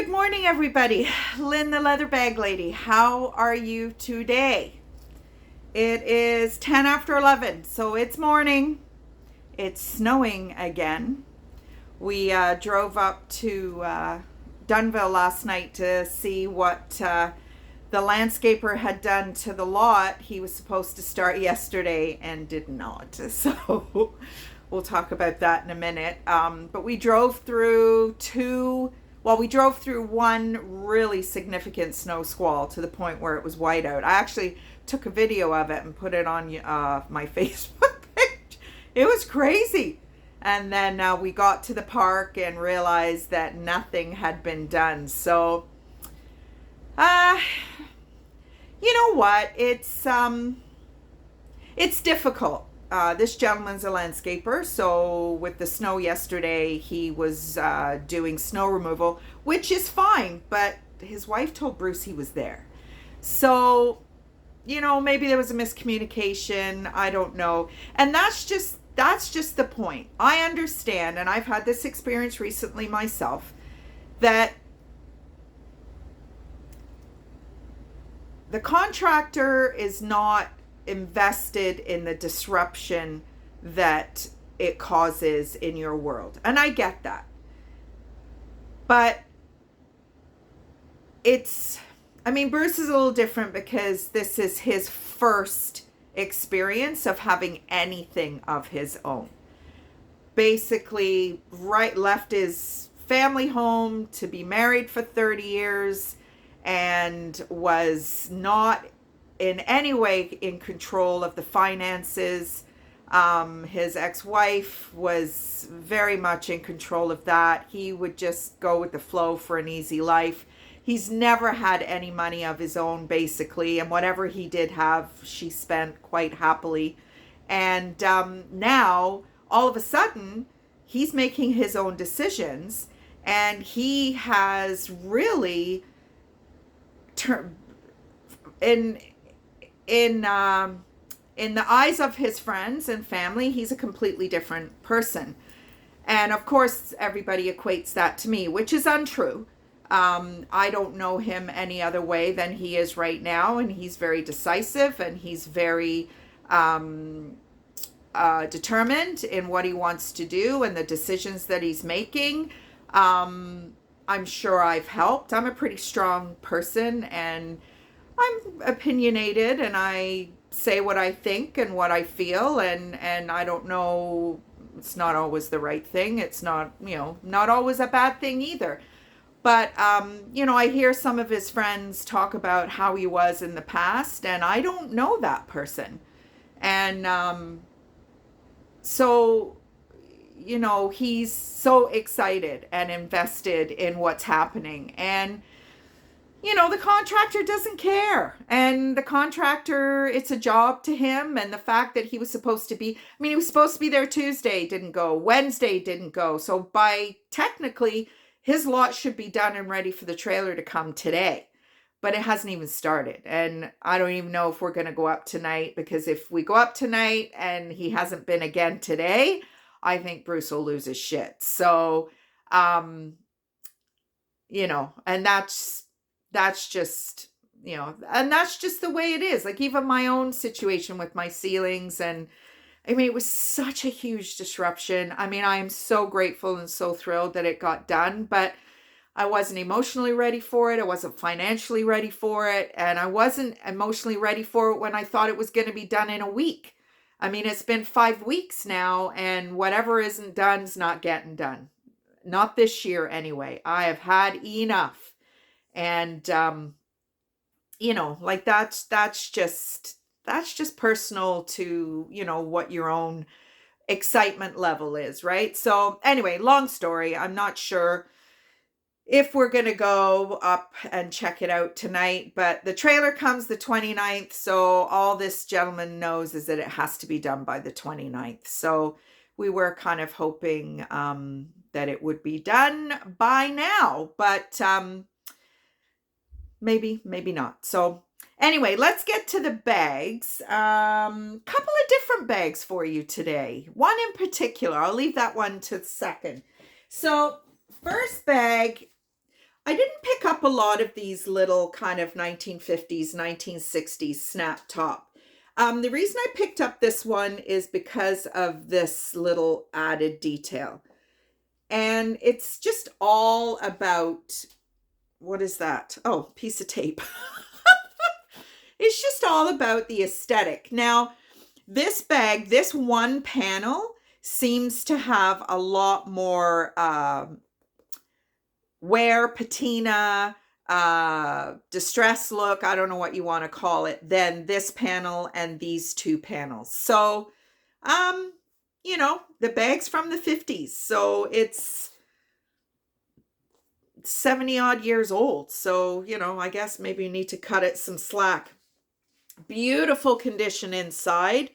Good morning, everybody. Lynn, the leather bag lady. How are you today? It is 10 after 11, so it's morning. It's snowing again. We drove up to Dunville last night to see what the landscaper had done to the lot. He was supposed to start yesterday and did not. So we'll talk about that in a minute. But we drove through one really significant snow squall to the point where it was white out. I actually took a video of it and put it on my Facebook page. It was crazy. And then we got to the park and realized that nothing had been done. So, you know what? It's difficult. This gentleman's a landscaper, so with the snow yesterday, he was doing snow removal, which is fine, but his wife told Bruce he was there. So, maybe there was a miscommunication. I don't know. And that's just the point. I understand, and I've had this experience recently myself, that the contractor is not invested in the disruption that it causes in your world. And I get that. But Bruce is a little different because this is his first experience of having anything of his own. Basically, left his family home to be married for 30 years and was not in any way in control of the finances. His ex-wife was very much in control of that. He would just go with the flow for an easy life. He's never had any money of his own, basically, and whatever he did have, she spent quite happily. And now, all of a sudden, he's making his own decisions, and he has really in the eyes of his friends and family, he's a completely different person. And of course, everybody equates that to me, which is untrue. I don't know him any other way than he is right now. And he's very decisive, and he's very determined in what he wants to do and the decisions that he's making. I'm sure I've helped. I'm a pretty strong person, and I'm opinionated, and I say what I think and what I feel, and I don't know, it's not always the right thing. It's not, not always a bad thing either. But, I hear some of his friends talk about how he was in the past, and I don't know that person. And so, he's so excited and invested in what's happening. And the contractor doesn't care. And the contractor, it's a job to him. And the fact that he was supposed to be there Tuesday, didn't go. Wednesday, didn't go. So technically, his lot should be done and ready for the trailer to come today. But it hasn't even started. And I don't even know if we're going to go up tonight, because if we go up tonight and he hasn't been again today, I think Bruce will lose his shit. So, and that's just, and that's just the way it is. Like, even my own situation with my ceilings, and it was such a huge disruption. I am so grateful and so thrilled that it got done, but I wasn't emotionally ready for it. I wasn't financially ready for it. And I wasn't emotionally ready for it when I thought it was going to be done in a week. It's been 5 weeks now, and whatever isn't done is not getting done. Not this year anyway. I have had enough. And, that's just personal to, what your own excitement level is, right? So anyway, long story. I'm not sure if we're going to go up and check it out tonight, but the trailer comes the 29th. So all this gentleman knows is that it has to be done by the 29th. So we were kind of hoping, that it would be done by now, but, maybe not. So anyway, let's get to the bags. Couple of different bags for you today. One in particular, I'll leave that one to second. So first bag, I didn't pick up a lot of these little kind of 1950s, 1960s snap top. The reason I picked up this one is because of this little added detail. And it's just all about, what is that? Oh, piece of tape. It's just all about the aesthetic. Now, this bag, this one panel seems to have a lot more wear, patina, distress look, I don't know what you want to call it, than this panel and these two panels. So, you know, the bag's from the 50s, so it's 70 odd years old. So, you know, I guess maybe you need to cut it some slack. Beautiful condition inside.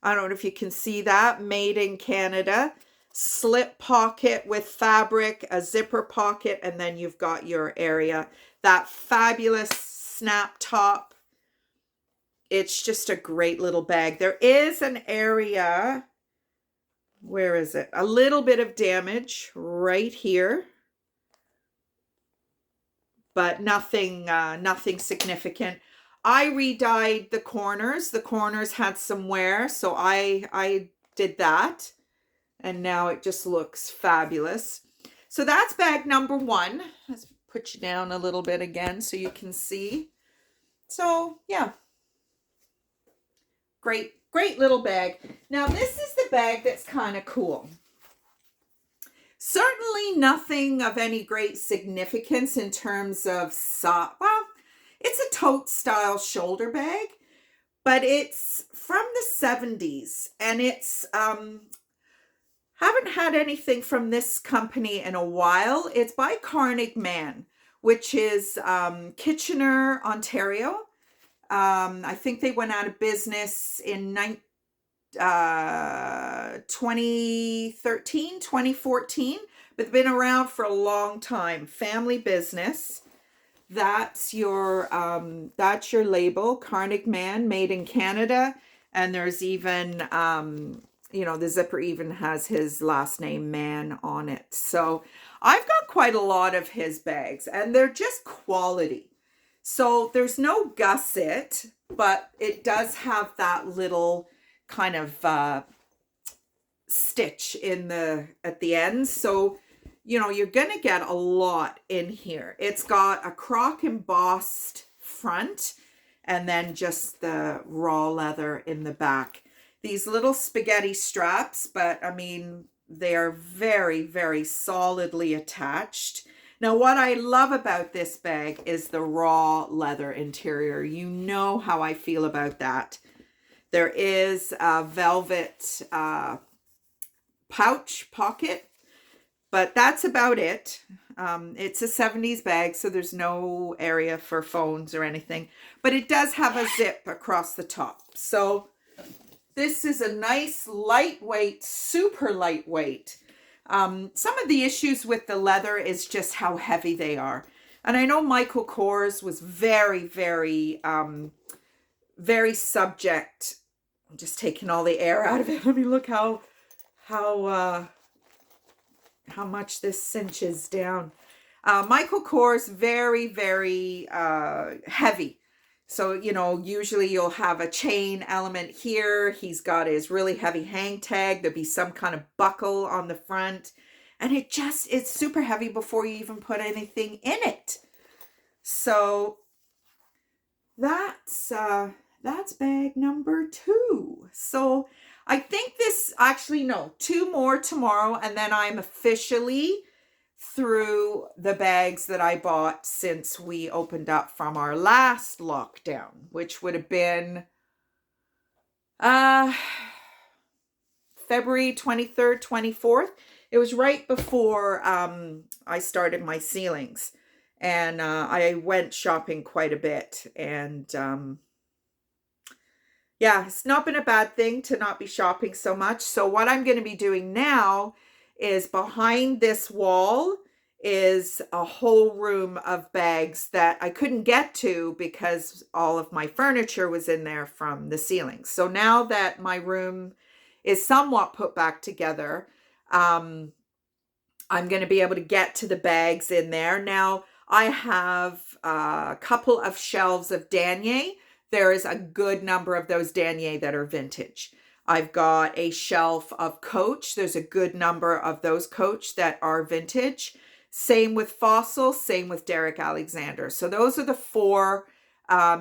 I don't know if you can see that. Made in Canada. Slip pocket with fabric, a zipper pocket, and then you've got your area. That fabulous snap top. It's just a great little bag. There is an area, where is it? A little bit of damage right here, but nothing significant. I re-dyed the corners. The corners had some wear, so I did that. And now it just looks fabulous. So that's bag number one. Let's put you down a little bit again so you can see. So yeah, great little bag. Now this is the bag that's kind of cool. Certainly nothing of any great significance in terms of well, it's a tote style shoulder bag, but it's from the 70s, and it's haven't had anything from this company in a while. It's by Carnegie Mann, which is Kitchener, Ontario. I think they went out of business in 2013, 2014, but they've been around for a long time. Family business. That's your label, Carnegie Mann, made in Canada. And there's even you know, the zipper even has his last name, Mann, on it. So I've got quite a lot of his bags, and they're just quality. So there's no gusset, but it does have that little kind of stitch at the end. So, you know, you're going to get a lot in here. It's got a croc embossed front, and then just the raw leather in the back. These little spaghetti straps, but I mean, they are very, very solidly attached. Now, what I love about this bag is the raw leather interior. You know how I feel about that. There is a velvet pouch pocket, but that's about it. It's a 70s bag, so there's no area for phones or anything, but it does have a zip across the top. So this is a nice, lightweight, super lightweight. Some of the issues with the leather is just how heavy they are. And I know Michael Kors was very, very, very subject. I'm just taking all the air out of it. Let me look how much this cinches down. Michael Kors, very, very heavy. So, you know, usually you'll have a chain element here. He's got his really heavy hang tag. There'll be some kind of buckle on the front. And it's super heavy before you even put anything in it. So that's bag number 2. So I think two more tomorrow. And then I'm officially through the bags that I bought since we opened up from our last lockdown, which would have been February 23rd, 24th. It was right before I started my ceilings, and I went shopping quite a bit, and yeah, it's not been a bad thing to not be shopping so much. So what I'm going to be doing now is behind this wall is a whole room of bags that I couldn't get to because all of my furniture was in there from the ceiling. So now that my room is somewhat put back together, I'm going to be able to get to the bags in there. Now, I have a couple of shelves of Danier. There is a good number of those Danier that are vintage. I've got a shelf of Coach. There's a good number of those Coach that are vintage. Same with Fossil, same with Derek Alexander. So those are the four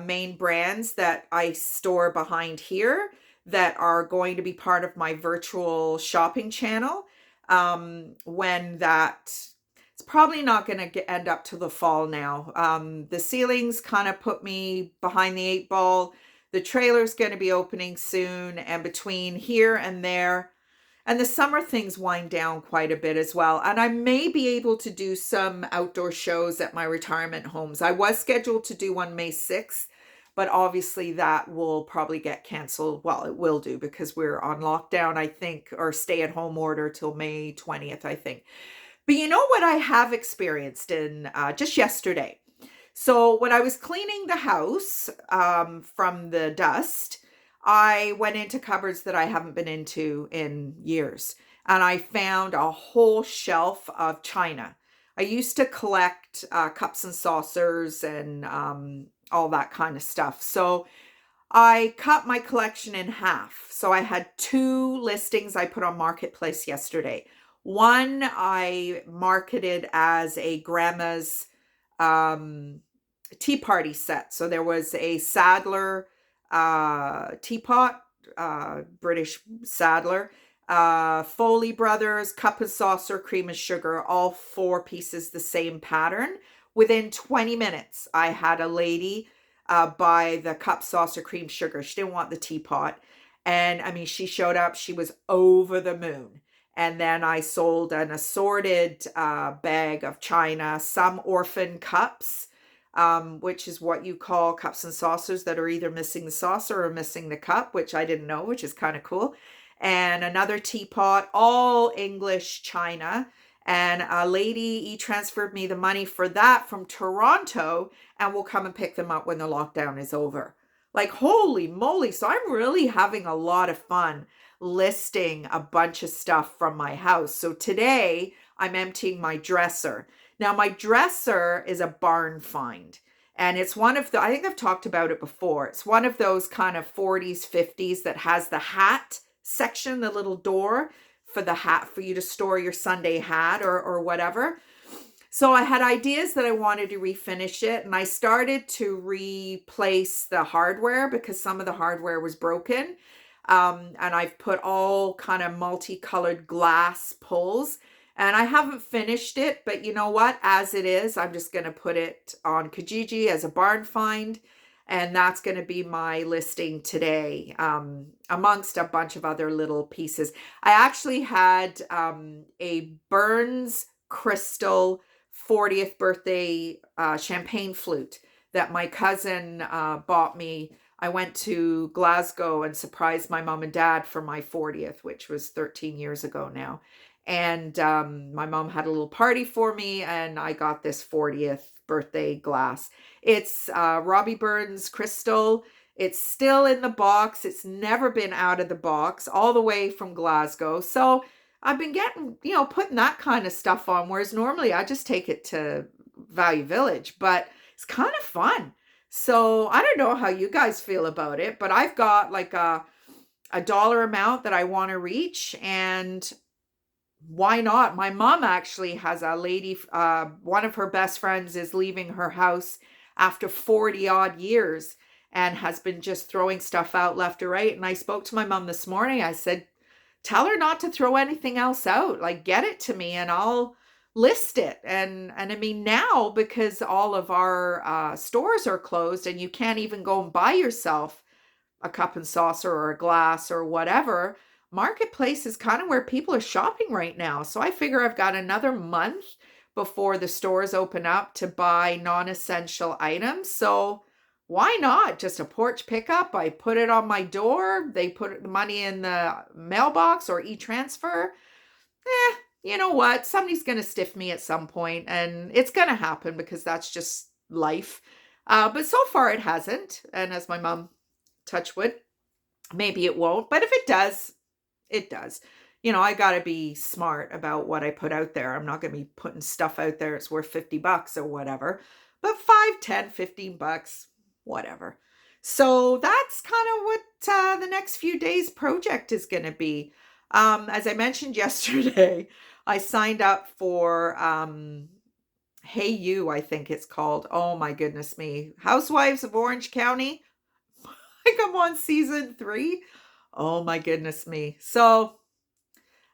main brands that I store behind here that are going to be part of my virtual shopping channel. When that, it's probably not going to end up to the fall now. The ceilings kind of put me behind the eight ball. The trailer's going to be opening soon, and between here and there, and the summer things wind down quite a bit as well. And I may be able to do some outdoor shows at my retirement homes. I was scheduled to do one May 6th, but obviously that will probably get canceled. Well, it will do because we're on lockdown, I think, or stay at home order till May 20th, I think. But you know what I have experienced in just yesterday? So when I was cleaning the house from the dust, I went into cupboards that I haven't been into in years, and I found a whole shelf of china. I used to collect cups and saucers and all that kind of stuff. So I cut my collection in half. So I had two listings I put on Marketplace yesterday. One I marketed as a grandma's tea party set. So there was a Sadler teapot, British Sadler, Foley Brothers, cup and saucer, cream and sugar, all four pieces, the same pattern. Within 20 minutes, I had a lady buy the cup, saucer, cream, sugar. She didn't want the teapot. And I mean, she showed up, she was over the moon. And then I sold an assorted bag of china, some orphan cups, which is what you call cups and saucers that are either missing the saucer or missing the cup, which I didn't know, which is kind of cool. And another teapot, all English china. And a lady transferred me the money for that from Toronto, and will come and pick them up when the lockdown is over. Like, holy moly. So I'm really having a lot of fun listing a bunch of stuff from my house. So today I'm emptying my dresser. Now, my dresser is a barn find, and it's one of the, I think I've talked about it before. It's one of those kind of 40s, 50s that has the hat section, the little door for the hat, for you to store your Sunday hat or whatever. So I had ideas that I wanted to refinish it, and I started to replace the hardware because some of the hardware was broken. And I've put all kind of multicolored glass pulls. And I haven't finished it, but you know what? As it is, I'm just going to put it on Kijiji as a barn find. And that's going to be my listing today, amongst a bunch of other little pieces. I actually had a Burns Crystal 40th birthday champagne flute that my cousin bought me. I went to Glasgow and surprised my mom and dad for my 40th, which was 13 years ago now. And my mom had a little party for me, and I got this 40th birthday glass. It's Robbie Burns Crystal. It's still in the box. It's never been out of the box, all the way from Glasgow. So I've been getting, putting that kind of stuff on, whereas normally I just take it to Value Village, but it's kind of fun. So I don't know how you guys feel about it, but I've got like a dollar amount that I want to reach, and why not? My mom actually has a lady, one of her best friends is leaving her house after 40 odd years and has been just throwing stuff out left or right. And I spoke to my mom this morning. I said, tell her not to throw anything else out. Like, get it to me and I'll list it. And I mean, now, because all of our stores are closed and you can't even go and buy yourself a cup and saucer or a glass or whatever, Marketplace is kind of where people are shopping right now. So I figure I've got another month before the stores open up to buy non-essential items. So why not? Just a porch pickup. I put it on my door. They put the money in the mailbox or e-transfer. You know what? Somebody's going to stiff me at some point, and it's going to happen because that's just life. But so far it hasn't. And as my mom, touch wood, maybe it won't. But if it does, it does. I got to be smart about what I put out there. I'm not going to be putting stuff out there it's worth $50 or whatever, but 5, 10, $15, whatever. So that's kind of what the next few days project is going to be. As I mentioned yesterday, I signed up for Hey You, I think it's called. Oh my goodness me. Housewives of Orange County. I think I'm on season 3. Oh my goodness me. So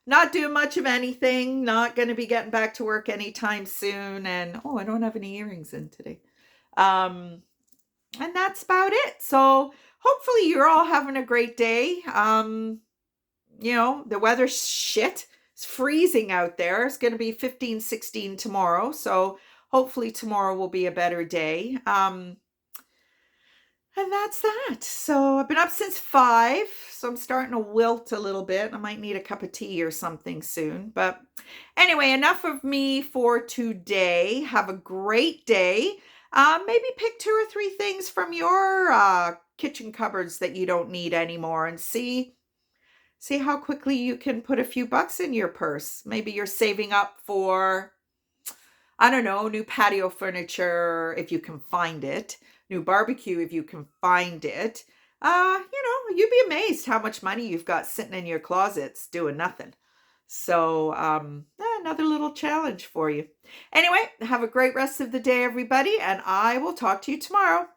not doing much of anything, not going to be getting back to work anytime soon. And oh, I don't have any earrings in today. Um, and that's about it. So hopefully you're all having a great day. The weather's shit. It's freezing out there. It's going to be 15, 16 tomorrow. So hopefully tomorrow will be a better day. And that's that. So I've been up since 5, so I'm starting to wilt a little bit. I might need a cup of tea or something soon. But anyway, enough of me for today. Have a great day. Maybe pick 2 or 3 things from your kitchen cupboards that you don't need anymore and see how quickly you can put a few bucks in your purse. Maybe you're saving up for, I don't know, new patio furniture if you can find it, new barbecue if you can find it. You'd be amazed how much money you've got sitting in your closets doing nothing. So, another little challenge for you. Anyway, have a great rest of the day, everybody, and I will talk to you tomorrow.